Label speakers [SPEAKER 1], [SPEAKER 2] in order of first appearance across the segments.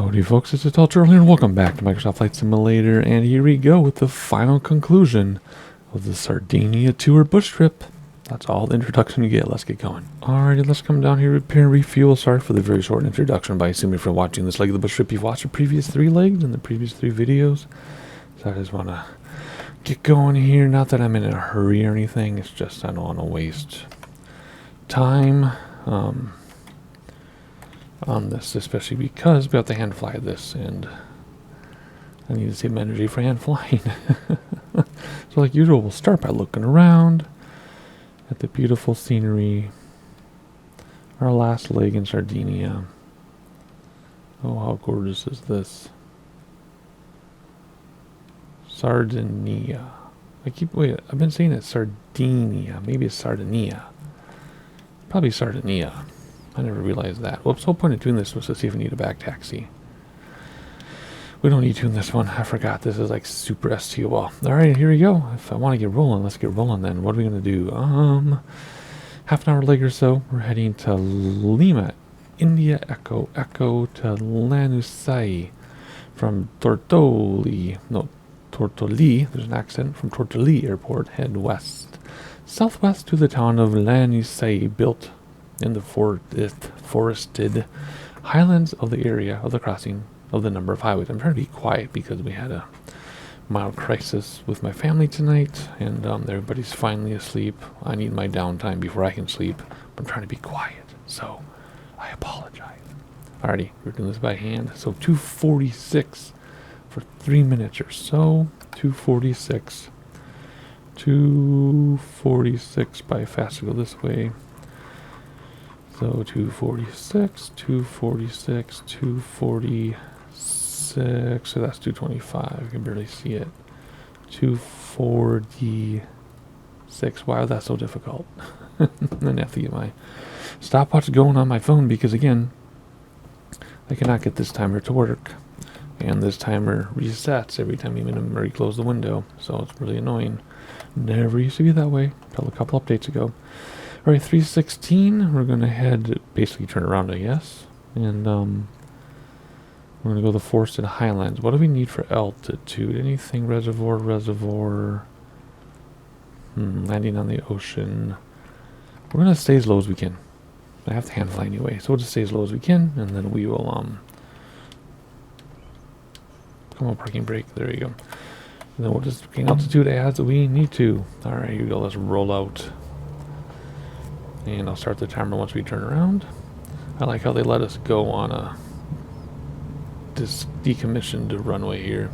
[SPEAKER 1] Howdy folks, it's Tortolì here and welcome back to Microsoft Flight Simulator, and here we go with the final conclusion of the Sardinia tour bush trip. That's all the introduction you get. Let's get going. Alrighty, let's come down here, repair and refuel. Sorry for the very short introduction, but I assume if you're watching this leg of the bush trip, you've watched the previous 3 legs and the previous 3 videos. So I just want to get going here. Not that I'm in a hurry or anything, it's just I don't want to waste time on this, especially because we have to hand fly this, and I need to save my energy for hand flying. So like usual, we'll start by looking around at the beautiful scenery. Our last leg in Sardinia. Oh, how gorgeous is this? Sardinia. I've been saying it Sardinia. Maybe it's Sardinia. Probably Sardinia. I never realized that. Whoops, the whole point of doing this was to see if we need a back taxi. We don't need to in this one. I forgot this is like super STOL. Alright, here we go. If I want to get rolling, let's get rolling then. What are we going to do? Half an hour leg or so. We're heading to Lima, India Echo to Lanusei. From Tortolì, there's an accent, from Tortolì Airport, head west. Southwest to the town of Lanusei, built in the forested highlands of the area of the crossing of the number of highways. I'm trying to be quiet because we had a mild crisis with my family tonight, and everybody's finally asleep. I need my downtime before I can sleep. I'm trying to be quiet, so I apologize. Alrighty, we're doing this by hand. So 246 for 3 minutes or so. 246. 246 by fast to go this way. So 246, 246, 246, so that's 225, you can barely see it. 246, wow, that's so difficult. Then I have to get my stopwatch going on my phone because, again, I cannot get this timer to work. And this timer resets every time you close the window, so it's really annoying. Never used to be that way until a couple updates ago. Alright, 316, we're going to head, basically turn around, I guess, and we're going to go the forested highlands. What do we need for altitude? Anything? Reservoir, landing on the ocean. We're going to stay as low as we can. I have to hand fly anyway, so we'll just stay as low as we can, and then we will, come on, parking brake, there you go. And then we'll just gain altitude as we need to. Alright, here we go, let's roll out. And I'll start the timer once we turn around. I like how they let us go on a decommissioned runway here.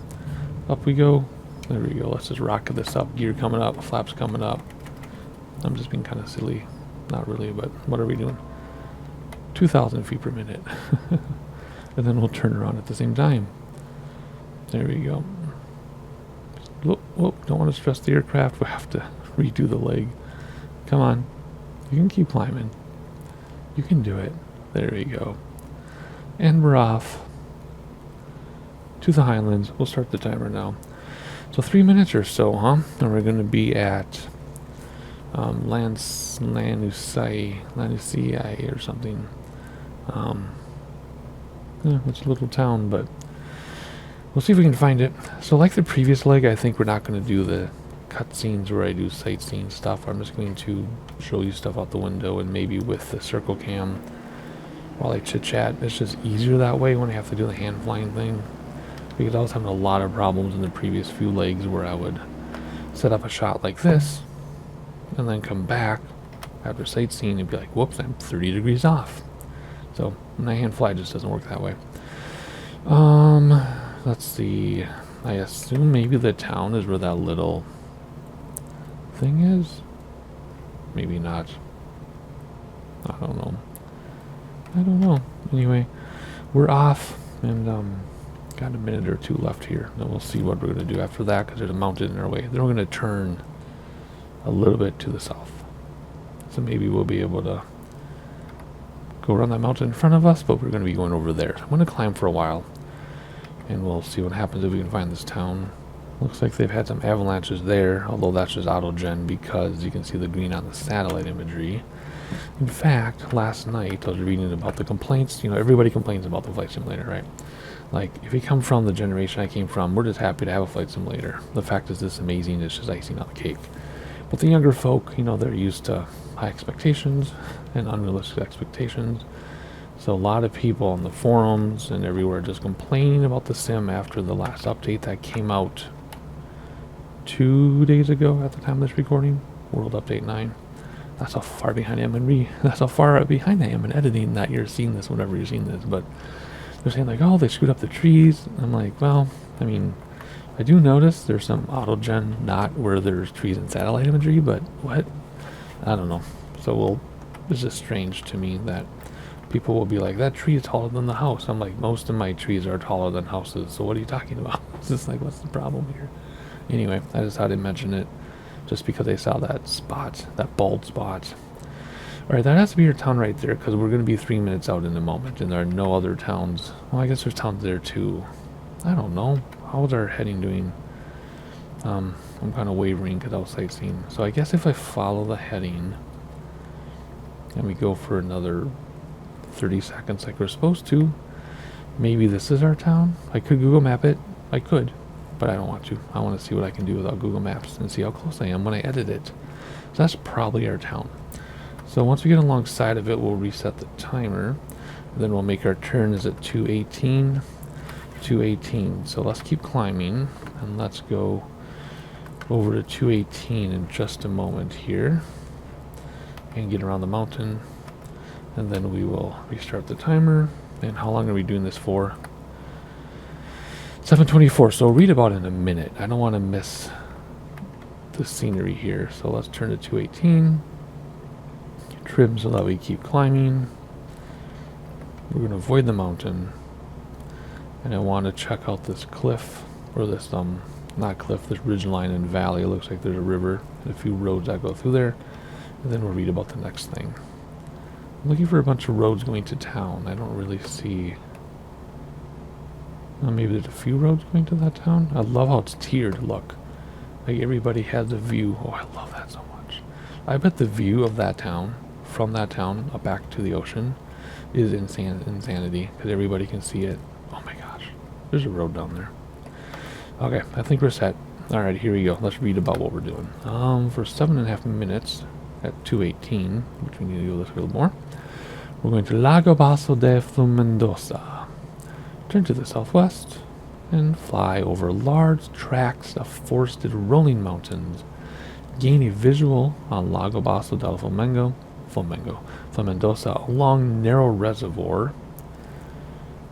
[SPEAKER 1] Up we go. There we go. Let's just rocket this up. Gear coming up. Flaps coming up. I'm just being kind of silly. Not really, but what are we doing? 2,000 feet per minute. And then we'll turn around at the same time. There we go. Whoop, don't want to stress the aircraft. We have to redo the leg. Come on. You can keep climbing. You can do it. There we go. And we're off to the highlands. We'll start the timer now. So 3 minutes or so, huh? And we're going to be at Lanusei or something. It's a little town, but we'll see if we can find it. So like the previous leg, I think we're not going to do the cutscenes where I do sightseeing stuff. I'm just going to show you stuff out the window, and maybe with the circle cam while I chit chat. It's just easier that way when I have to do the hand flying thing, because I was having a lot of problems in the previous few legs where I would set up a shot like this and then come back after sightseeing and be like, whoops, I'm 30 degrees off. So my hand fly just doesn't work that way. Let's see, I assume maybe the town is where that little thing is. Maybe not. I don't know. Anyway, we're off, and got a minute or two left here. Then we'll see what we're going to do after that, because there's a mountain in our way. Then we're going to turn a little bit to the south. So maybe we'll be able to go around that mountain in front of us, but we're going to be going over there. So I'm going to climb for a while, and we'll see what happens if we can find this town. Looks like they've had some avalanches there, although that's just auto-gen because you can see the green on the satellite imagery. In fact, last night I was reading about the complaints. You know, everybody complains about the flight simulator, right? Like, if you come from the generation I came from, we're just happy to have a flight simulator. The fact is this amazing, it's just icing on the cake. But the younger folk, you know, they're used to high expectations and unrealistic expectations. So a lot of people on the forums and everywhere just complaining about the sim after the last update that came out 2 days ago at the time of this recording, World Update 9. That's how far behind I am in that's how far behind I am in editing that you're seeing this whenever you're seeing this. But they're saying like, oh, they screwed up the trees. I'm like, well, I mean, I do notice there's some auto-gen not where there's trees and satellite imagery, but what? I don't know. So it's just strange to me that people will be like, that tree is taller than the house. I'm like, most of my trees are taller than houses, so what are you talking about? It's just like, what's the problem here? Anyway, I just had to mention it just because I saw that spot, that bald spot. Alright, that has to be your town right there, because we're going to be 3 minutes out in a moment, and there are no other towns. Well, I guess there's towns there too. I don't know. How's our heading doing? I'm kind of wavering because I was sightseeing. So I guess if I follow the heading, and we go for another 30 seconds like we're supposed to, maybe this is our town. I could Google map it. I could, but I don't want to. I want to see what I can do without Google Maps and see how close I am when I edit it. So that's probably our town. So once we get alongside of it, we'll reset the timer. Then we'll make our turn is at 218. 218. So let's keep climbing, and let's go over to 218 in just a moment here. And get around the mountain. And then we will restart the timer. And how long are we doing this for? 7:24. So read about it in a minute. I don't want to miss the scenery here. So let's turn to 218. Trim so that we keep climbing. We're going to avoid the mountain. And I want to check out this cliff. Or this, not cliff, this ridgeline and valley. It looks like there's a river and a few roads that go through there. And then we'll read about the next thing. I'm looking for a bunch of roads going to town. I don't really see... Well, maybe there's a few roads going to that town. I love how it's tiered, look. Like everybody has a view. Oh, I love that so much. I bet the view of that town, from that town up back to the ocean, is insanity. Because everybody can see it. Oh my gosh. There's a road down there. Okay, I think we're set. Alright, here we go. Let's read about what we're doing. For 7.5 minutes... at 218, which we need to do this a little more. We're going to Lago Basso de Flumendosa. Turn to the southwest and fly over large tracts of forested rolling mountains. Gain a visual on Lago Basso del Flumendosa, a long, narrow reservoir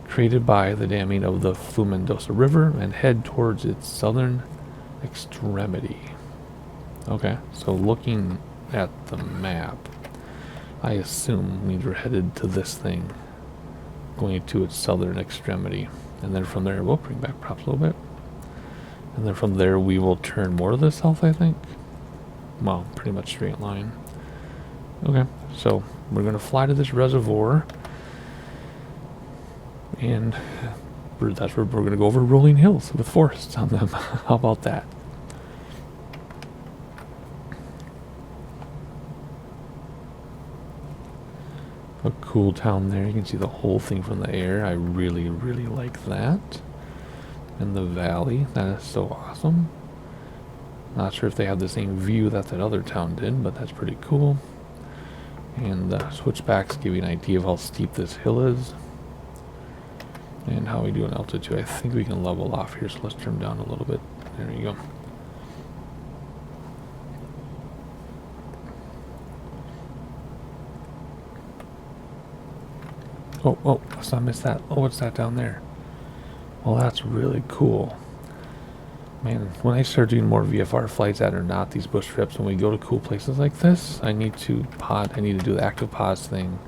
[SPEAKER 1] created by the damming of the Flumendosa River, and head towards its southern extremity. Okay, so looking at the map, I assume means we're headed to this thing, going to its southern extremity, and then from there we'll bring back props a little bit, and then from there we will turn more to the south, I think. Well, pretty much straight line. Okay, so we're going to fly to this reservoir, and that's where we're going to go over rolling hills with forests on them. How about that? A cool town there. You can see the whole thing from the air. I really, really like that. And the valley. That is so awesome. Not sure if they have the same view that other town did, but that's pretty cool. And the switchbacks give you an idea of how steep this hill is. And how we do in altitude. I think we can level off here, so let's turn down a little bit. There you go. Oh, let's not miss that. Oh, what's that down there? Well, that's really cool. Man, when I start doing more VFR flights that are not these bush trips, when we go to cool places like this, I need to do the active pause thing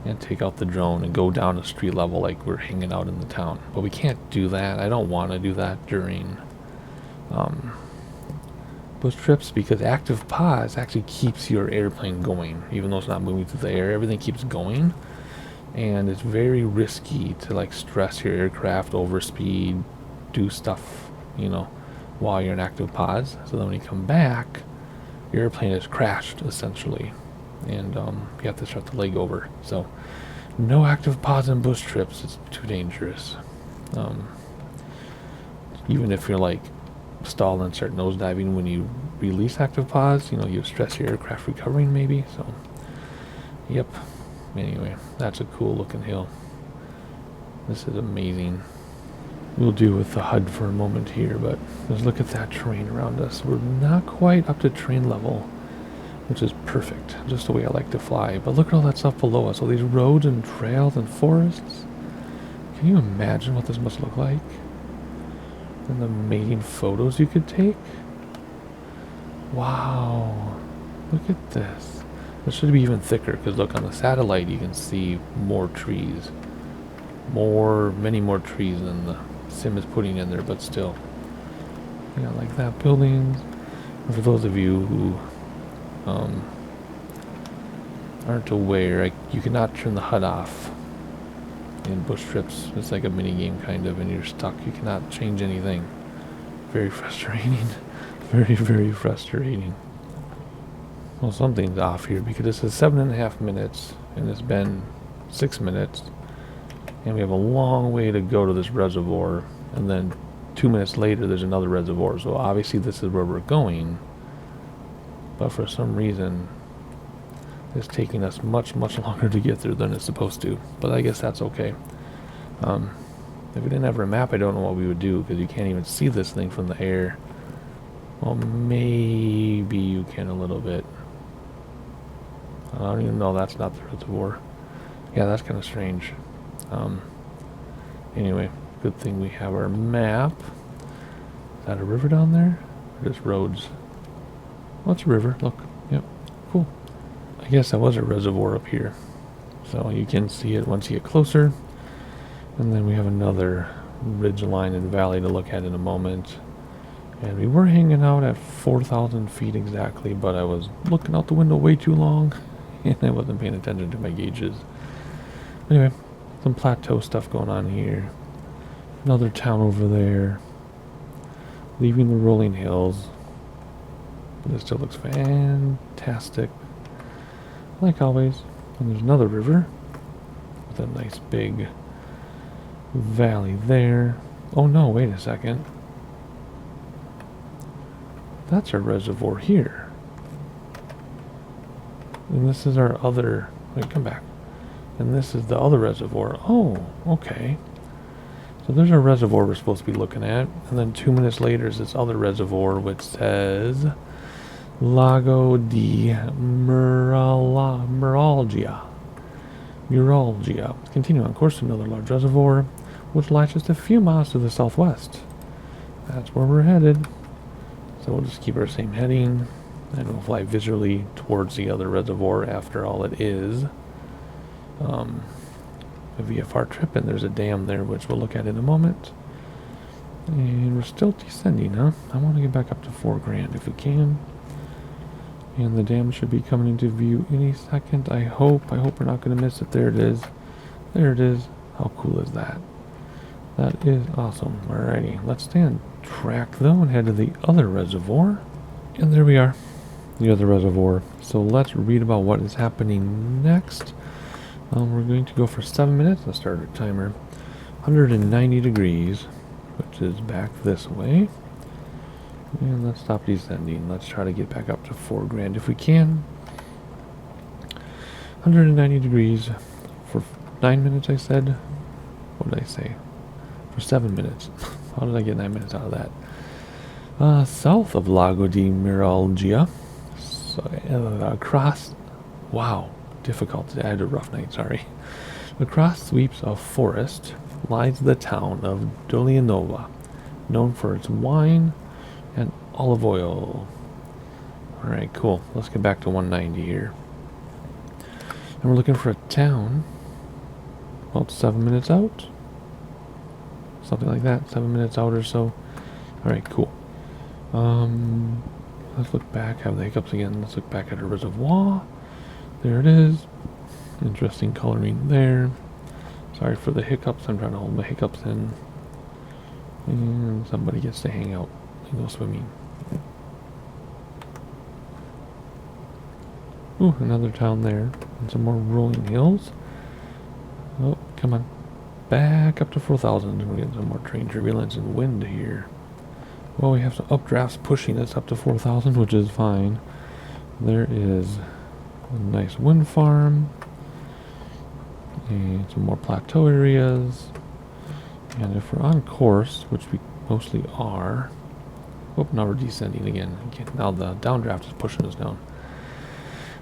[SPEAKER 1] and take out the drone and go down to street level like we're hanging out in the town. But we can't do that. I don't want to do that during bush trips, because active pause actually keeps your airplane going. Even though it's not moving through the air, everything keeps going. And it's very risky to like stress your aircraft, overspeed, do stuff, you know, while you're in active pause. So then when you come back, your airplane is crashed essentially. and you have to start the leg over. So no active pause in bush trips. It's too dangerous. Even if you're like stall and start nosediving when you release active pause, you know, you stress your aircraft recovering maybe. So, yep. Anyway, that's a cool looking hill. This is amazing. We'll deal with the HUD for a moment here, but let's look at that terrain around us. We're not quite up to train level, which is perfect, just the way I like to fly. But look at all that stuff below us, all these roads and trails and forests. Can you imagine what this must look like? And the amazing photos you could take? Wow, look at this. This should be even thicker, because look, on the satellite you can see more trees. Many more trees than the sim is putting in there, but still. Yeah, like that buildings. And for those of you who aren't aware, you cannot turn the HUD off in bush trips. It's like a mini game kind of, and you're stuck. You cannot change anything. Very frustrating. Very, very frustrating. Well, something's off here because it says 7.5 minutes, and it's been 6 minutes, and we have a long way to go to this reservoir, and then 2 minutes later there's another reservoir. So obviously this is where we're going, but for some reason it's taking us much, much longer to get there than it's supposed to. But I guess that's okay. If we didn't have a map, I don't know what we would do, because you can't even see this thing from the air. Well, maybe you can a little bit. I don't even know, that's not the reservoir. Yeah, that's kind of strange. Anyway, good thing we have our map. Is that a river down there? Or just roads? Well, it's a river, look. Yep, cool. I guess that was a reservoir up here. So you can see it once you get closer. And then we have another ridge line and valley to look at in a moment. And we were hanging out at 4,000 feet exactly, but I was looking out the window way too long, and I wasn't paying attention to my gauges. Anyway, some plateau stuff going on here. Another town over there. Leaving the rolling hills. This still looks fantastic. Like always. And there's another river with a nice big valley there. Oh no, wait a second. That's our reservoir here. And this is our other... Wait, come back. And this is the other reservoir. Oh, okay. So there's our reservoir we're supposed to be looking at. And then 2 minutes later is this other reservoir which says... Lago di Muralgia. Continue on course to another large reservoir, which lies just a few miles to the southwest. That's where we're headed. So we'll just keep our same heading, and we'll fly visually towards the other reservoir after all it is. A VFR trip, and there's a dam there, which we'll look at in a moment. And we're still descending, huh? I want to get back up to 4 grand if we can. And the dam should be coming into view any second, I hope. I hope we're not going to miss it. There it is. There it is. How cool is that? That is awesome. Alrighty, let's stay on track though and head to the other reservoir. And there we are, the other reservoir. So let's read about what is happening next. We're going to go for 7 minutes. Let's start our timer. 190 degrees, which is back this way. And let's stop descending. Let's try to get back up to 4 grand if we can. 190 degrees for 9 minutes, I said. What did I say? For 7 minutes. How did I get 9 minutes out of that? South of Lago di Miralgia. So, across... Wow. Difficult. I had a rough night, sorry. Across sweeps of forest lies the town of Dolianova, known for its wine and olive oil. Alright, cool. Let's get back to 190 here. And we're looking for a town about 7 minutes out. Something like that. 7 minutes out or so. Alright, cool. Let's look back. Have the hiccups again. Let's look back at a reservoir. There it is. Interesting coloring there. Sorry for the hiccups. I'm trying to hold my hiccups in. And somebody gets to hang out and go swimming. Ooh, another town there. And some more rolling hills. Oh, come on. Back up to 4,000. We're getting some more train turbulence and wind here. Well, we have some updrafts pushing us up to 4,000, which is fine. There is a nice wind farm. And some more plateau areas. And if we're on course, which we mostly are... Oh, now we're descending again. Okay, now the downdraft is pushing us down.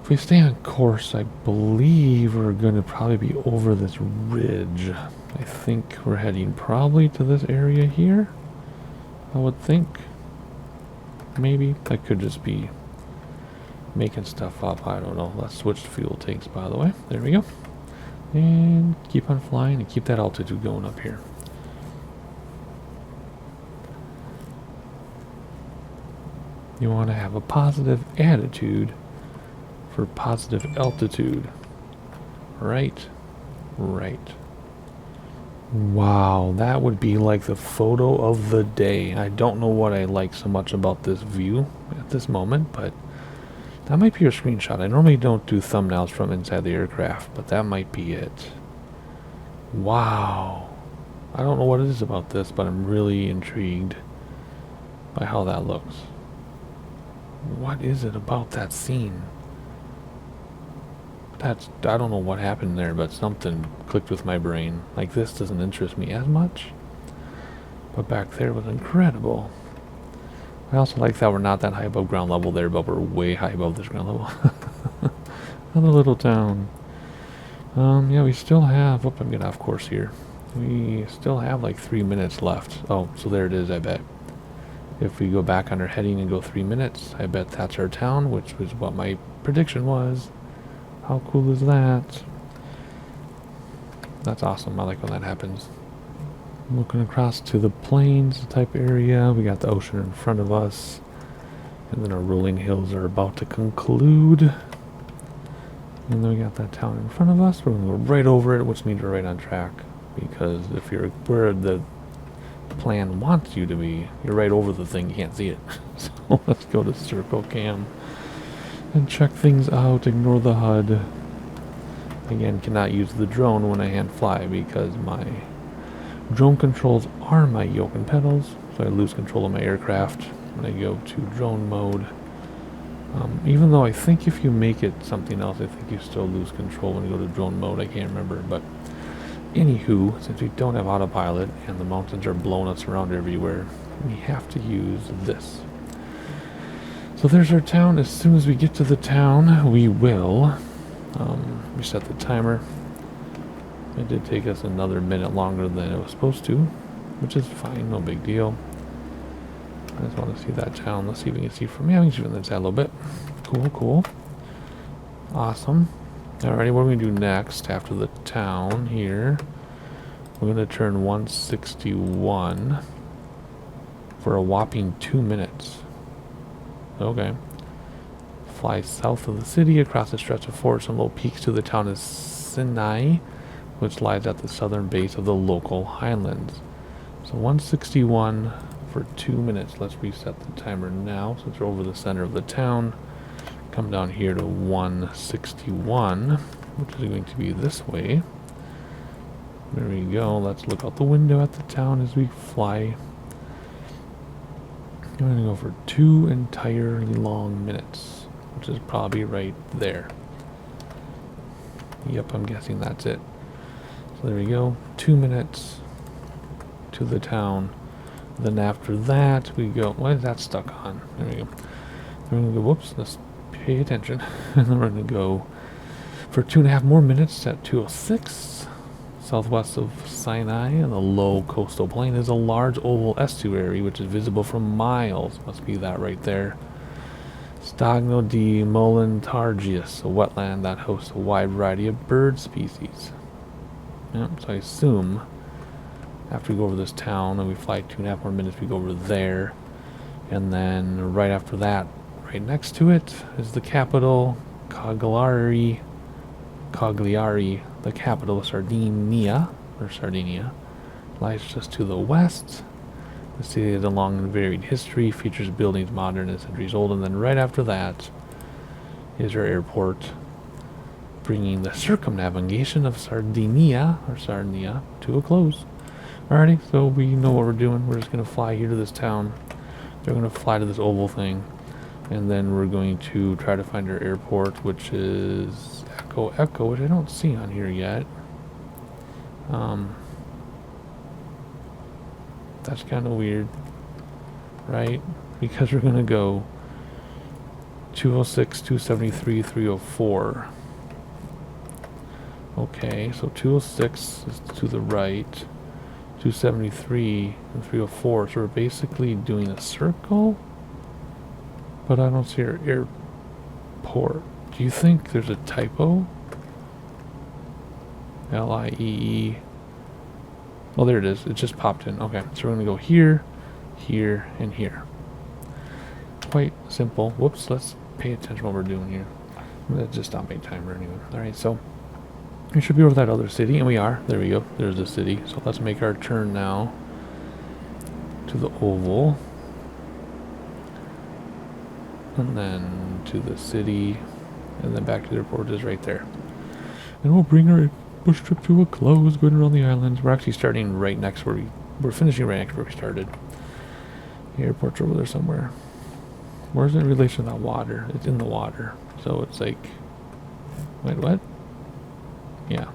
[SPEAKER 1] If we stay on course, I believe we're going to probably be over this ridge. I think we're heading probably to this area here. I would think. Maybe. That could just be making stuff up. I don't know. Let's switch fuel tanks, by the way. There we go. And keep on flying and keep that altitude going up here. You want to have a positive attitude for positive altitude. Right? Right. Wow, that would be like the photo of the day. I don't know what I like so much about this view at this moment, but that might be your screenshot. I normally don't do thumbnails from inside the aircraft, but that might be it. Wow. I don't know what it is about this, but I'm really intrigued by how that looks. What is it about that scene? I don't know what happened there, but something clicked with my brain. Like, this doesn't interest me as much, but back there was incredible. I also like that we're not that high above ground level there, but we're way high above this ground level. Another little town. Yeah, we still have... Oh, I'm getting off course here. We still have like 3 minutes left. Oh, so there it is, I bet. If we go back on our heading and go 3 minutes, I bet that's our town, which was what my prediction was. How cool is that? That's awesome. I like when that happens. I'm looking across to the plains type area. We got the ocean in front of us. And then our rolling hills are about to conclude. And then we got that town in front of us. We're going to go right over it, which means we're right on track. Because if you're where the plan wants you to be, you're right over the thing. You can't see it. So let's go to circle cam and check things out. Ignore the HUD. Again, cannot use the drone when I hand fly because my drone controls are my yoke and pedals, so I lose control of my aircraft when I go to drone mode. Even though I think if you make it something else, I think you still lose control when you go to drone mode. I can't remember, but anywho, since we don't have autopilot and the mountains are blowing us around everywhere, we have to use this. So there's our town. As soon as we get to the town, we will reset the timer. It did take us another minute longer than it was supposed to, which is fine, no big deal. I just want to see that town. Let's see if we can see from here. We can see from the side a little bit. Cool, cool. Awesome. Alrighty, what are we going to do next after the town here? We're going to turn 161 for a whopping 2 minutes. Okay. Fly south of the city across a stretch of forest and low peaks to the town of Sinai, which lies at the southern base of the local highlands. So 161 for 2 minutes. Let's reset the timer now since we're over the center of the town. Come down here to 161, which is going to be this way. There we go. Let's look out the window at the town as we fly. I'm going to go for 2 entirely long minutes, which is probably right there. Yep, I'm guessing that's it. So there we go. 2 minutes to the town. Then after that, we go... Why is that stuck on? There we go. Then we're going to go... Whoops, let's pay attention. And then we're going to go for 2.5 more minutes at 206. Southwest of Sinai, and the low coastal plain is a large oval estuary which is visible from miles. Must be that right there. Stagno di Molentargius, a wetland that hosts a wide variety of bird species. Yep, so I assume after we go over this town and we fly 2.5 more minutes, we go over there. And then right after that, right next to it, is the capital, Cagliari, the capital of Sardinia, lies just to the west. The city has a long and varied history, features buildings modern and centuries old, and then right after that is our airport, bringing the circumnavigation of Sardinia to a close. Alrighty, so we know what we're doing. We're just going to fly here to this town. They're going to fly to this oval thing. And then we're going to try to find our airport, which is Echo, which I don't see on here yet. That's kind of weird, right? Because we're going to go 206, 273, 304. Okay, so 206 is to the right, 273 and 304. So we're basically doing a circle, but I don't see our airport. Do you think there's a typo? LIEE. Oh, there it is. It just popped in. Okay, so we're going to go here, here, and here. Quite simple. Whoops, let's pay attention to what we're doing here. I'm going to just stop my timer anyway. Alright, so we should be over that other city, and we are. There we go. There's the city. So let's make our turn now to the oval. And then to the city. And then back to the airport is right there. And we'll bring our bush trip to a close, going around the islands. We're actually starting right next where we're finishing right next where we started. The airport's over there somewhere. Where's it in relation to that water? It's in the water. So it's like, wait, what? Yeah,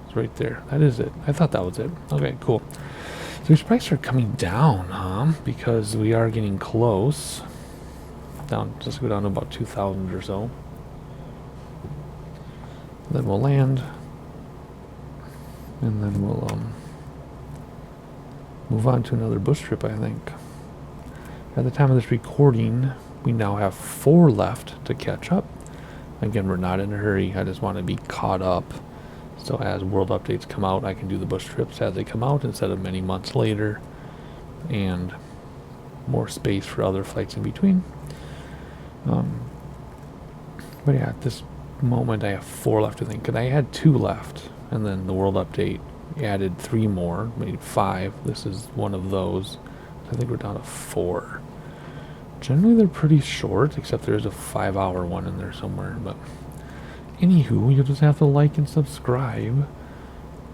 [SPEAKER 1] it's right there. That is it. I thought that was it. Okay, cool. So we should probably start coming down, huh? Because we are getting close. Down, just go down to about 2,000 or so. Then we'll land. And then we'll move on to another bush trip, I think. At the time of this recording, we now have 4 left to catch up. Again, we're not in a hurry. I just want to be caught up. So as world updates come out, I can do the bush trips as they come out instead of many months later. And more space for other flights in between. But yeah, at this moment I have 4 left, I think. Because I had 2 left. And then the world update added 3 more, made 5. This is one of those. I think we're down to 4. Generally they're pretty short, except there's a 5-hour one in there somewhere. But anywho, you'll just have to like and subscribe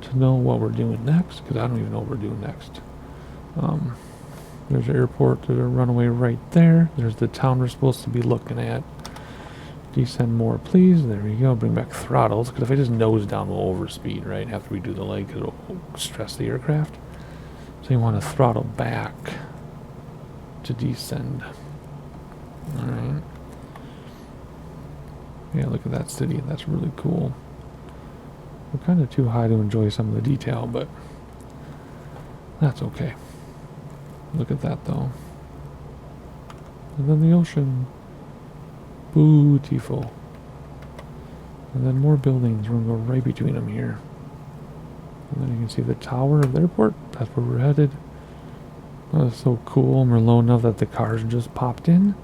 [SPEAKER 1] to know what we're doing next, because I don't even know what we're doing next. There's the airport, there's a runway right there. There's the town we're supposed to be looking at. Descend more, please. There we go. Bring back throttles, because if I just nose down, we'll overspeed, right? After we do the leg, because it'll stress the aircraft. So you want to throttle back to descend. Alright. Yeah, look at that city. That's really cool. We're kind of too high to enjoy some of the detail, but that's okay. Look at that, though. And then the ocean. Beautiful. And then more buildings. We're going to go right between them here. And then you can see the tower of the airport. That's where we're headed. That is so cool. And we're low enough that the cars just popped in.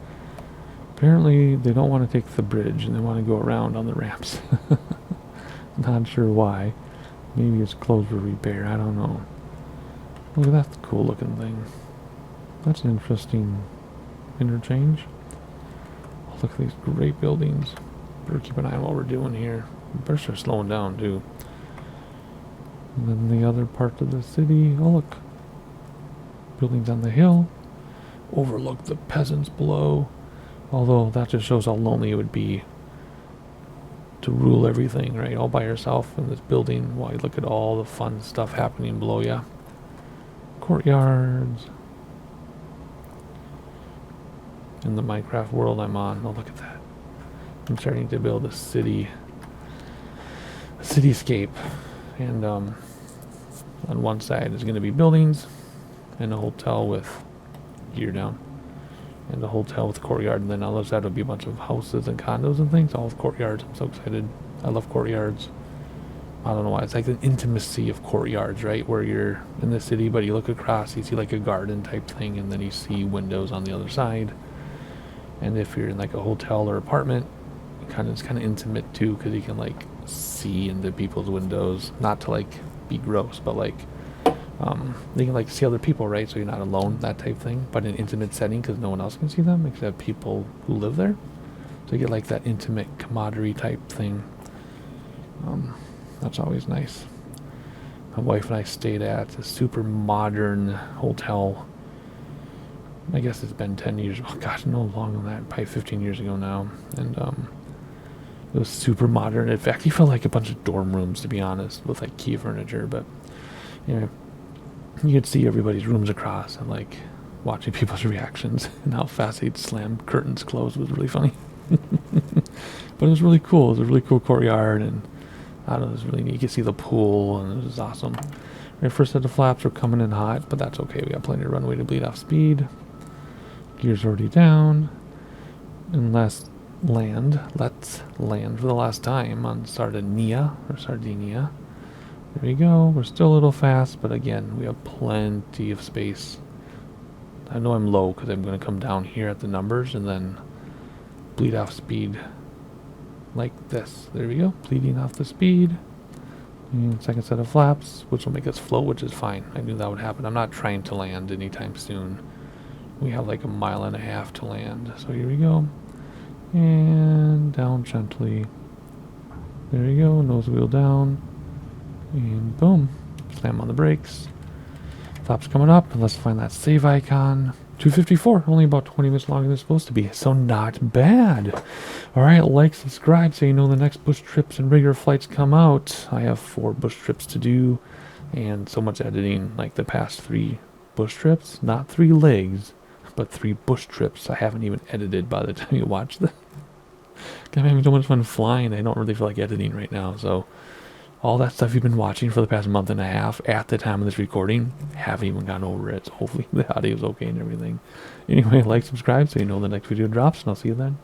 [SPEAKER 1] Apparently, they don't want to take the bridge, and they want to go around on the ramps. Not sure why. Maybe it's closed for repair. I don't know. Look at that cool looking thing. That's an interesting interchange. Oh, look at these great buildings. Better keep an eye on what we're doing here. We better start slowing down, too. And then the other part of the city. Oh, look. Buildings on the hill. Overlook the peasants below. Although that just shows how lonely it would be to rule everything, right? All by yourself in this building while you look at all the fun stuff happening below you. Courtyards. In the Minecraft world I'm on. Oh, look at that. I'm starting to build a cityscape. And on one side is going to be buildings and a hotel with gear down. And a hotel with a courtyard, and then on the other side will be a bunch of houses and condos and things, all with courtyards. I'm so excited. I love courtyards. I don't know why. It's like an intimacy of courtyards, right? Where you're in the city, but you look across, you see like a garden type thing, and then you see windows on the other side. And if you're in like a hotel or apartment, it's kind of intimate too, because you can like see into people's windows. Not to like be gross, but like you can like see other people, right? So you're not alone, that type thing, but in an intimate setting because no one else can see them except people who live there. to get like that intimate camaraderie type thing. That's always nice. My wife and I stayed at a super modern hotel. I guess it's been 10 years. Oh gosh, no longer than that. Probably 15 years ago now. And it was super modern. In fact, it felt like a bunch of dorm rooms, to be honest, with like key furniture. But you know, you could see everybody's rooms across and like watching people's reactions and how fast they'd slam curtains closed was really funny. But it was really cool. It was a really cool courtyard, and I don't know, it was really neat. You could see the pool, and it was awesome. Our first set of flaps were coming in hot, but that's okay. We got plenty of runway to bleed off speed. Gears already down. And let's land for the last time on Sardinia. There we go. We're still a little fast, but again, we have plenty of space. I know I'm low because I'm going to come down here at the numbers and then bleed off speed like this. There we go. Bleeding off the speed. And second set of flaps, which will make us float, which is fine. I knew that would happen. I'm not trying to land anytime soon. We have like 1.5 miles to land. So here we go. And down gently. There we go. Nose wheel down. And boom. Slam on the brakes. Flaps coming up. And let's find that save icon. 254. Only about 20 minutes longer than it's supposed to be. So not bad. Alright, like, subscribe so you know the next bush trips and regular flights come out. I have 4 bush trips to do. And so much editing. Like the past 3 bush trips. Not 3 legs, but 3 bush trips I haven't even edited by the time you watch them. I'm having so much fun flying, I don't really feel like editing right now. So all that stuff you've been watching for the past month and a half at the time of this recording, haven't even gone over it. So hopefully the audio is okay and everything. Anyway, like, subscribe so you know the next video drops, and I'll see you then.